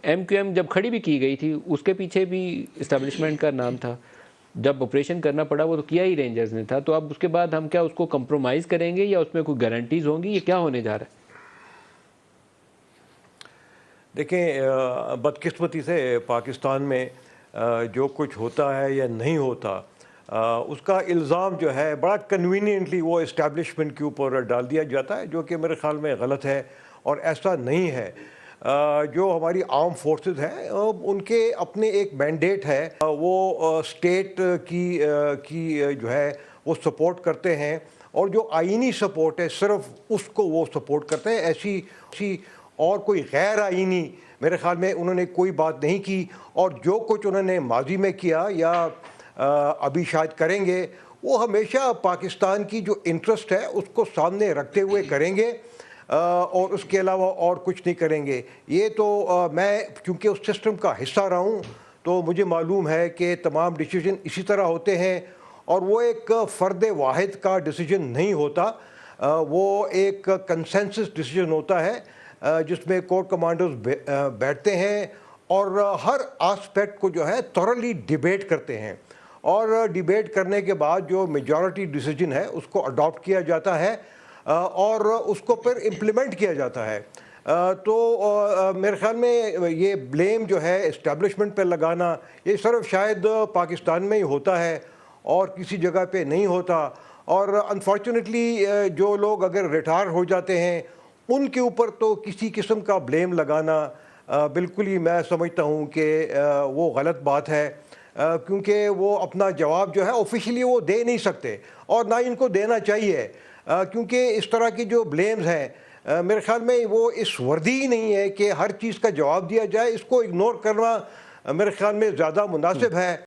M Q M جب کھڑی بھی کی گئی تھی اس کے پیچھے بھی اسٹیبلشمنٹ کا نام تھا، جب آپریشن کرنا پڑا وہ تو کیا ہی رینجرز نے تھا، تو اب اس کے بعد ہم کیا اس کو کمپرومائز کریں گے یا اس میں کوئی گارنٹیز ہوں گی، یہ کیا ہونے جا رہا ہے؟ دیکھیں بدقسمتی سے پاکستان میں جو کچھ ہوتا ہے یا نہیں ہوتا اس کا الزام جو ہے بڑا کنوینئنٹلی وہ اسٹیبلشمنٹ کے اوپر ڈال دیا جاتا ہے، جو کہ میرے خیال میں غلط ہے اور ایسا نہیں ہے۔ جو ہماری آرم فورسز ہیں ان کے اپنے ایک مینڈیٹ ہے، وہ اسٹیٹ کی جو ہے وہ سپورٹ کرتے ہیں، اور جو آئینی سپورٹ ہے صرف اس کو وہ سپورٹ کرتے ہیں، ایسی اور کوئی غیر آئینی میرے خیال میں انہوں نے کوئی بات نہیں کی، اور جو کچھ انہوں نے ماضی میں کیا یا ابھی شاید کریں گے وہ ہمیشہ پاکستان کی جو انٹرسٹ ہے اس کو سامنے رکھتے ہوئے کریں گے، اور اس کے علاوہ اور کچھ نہیں کریں گے۔ یہ تو میں چونکہ اس سسٹم کا حصہ رہا ہوں تو مجھے معلوم ہے کہ تمام ڈیسیجن اسی طرح ہوتے ہیں، اور وہ ایک فرد واحد کا ڈیسیجن نہیں ہوتا، وہ ایک کنسنسس ڈیسیجن ہوتا ہے جس میں کور کمانڈرز بیٹھتے ہیں اور ہر آسپیکٹ کو جو ہے تھورلی ڈیبیٹ کرتے ہیں، اور ڈیبیٹ کرنے کے بعد جو میجورٹی ڈیسیجن ہے اس کو اڈاپٹ کیا جاتا ہے اور اس کو پھر امپلیمنٹ کیا جاتا ہے۔ تو میرے خیال میں یہ بلیم جو ہے اسٹیبلشمنٹ پہ لگانا یہ صرف شاید پاکستان میں ہی ہوتا ہے اور کسی جگہ پہ نہیں ہوتا، اور انفارچونیٹلی جو لوگ اگر ریٹائر ہو جاتے ہیں ان کے اوپر تو کسی قسم کا بلیم لگانا بالکل ہی میں سمجھتا ہوں کہ وہ غلط بات ہے، کیونکہ وہ اپنا جواب جو ہے آفیشلی وہ دے نہیں سکتے، اور نہ ان کو دینا چاہیے، کیونکہ اس طرح کی جو بلیمز ہیں میرے خیال میں وہ اس وردی ہی نہیں ہے کہ ہر چیز کا جواب دیا جائے، اس کو اگنور کرنا میرے خیال میں زیادہ مناسب ہے۔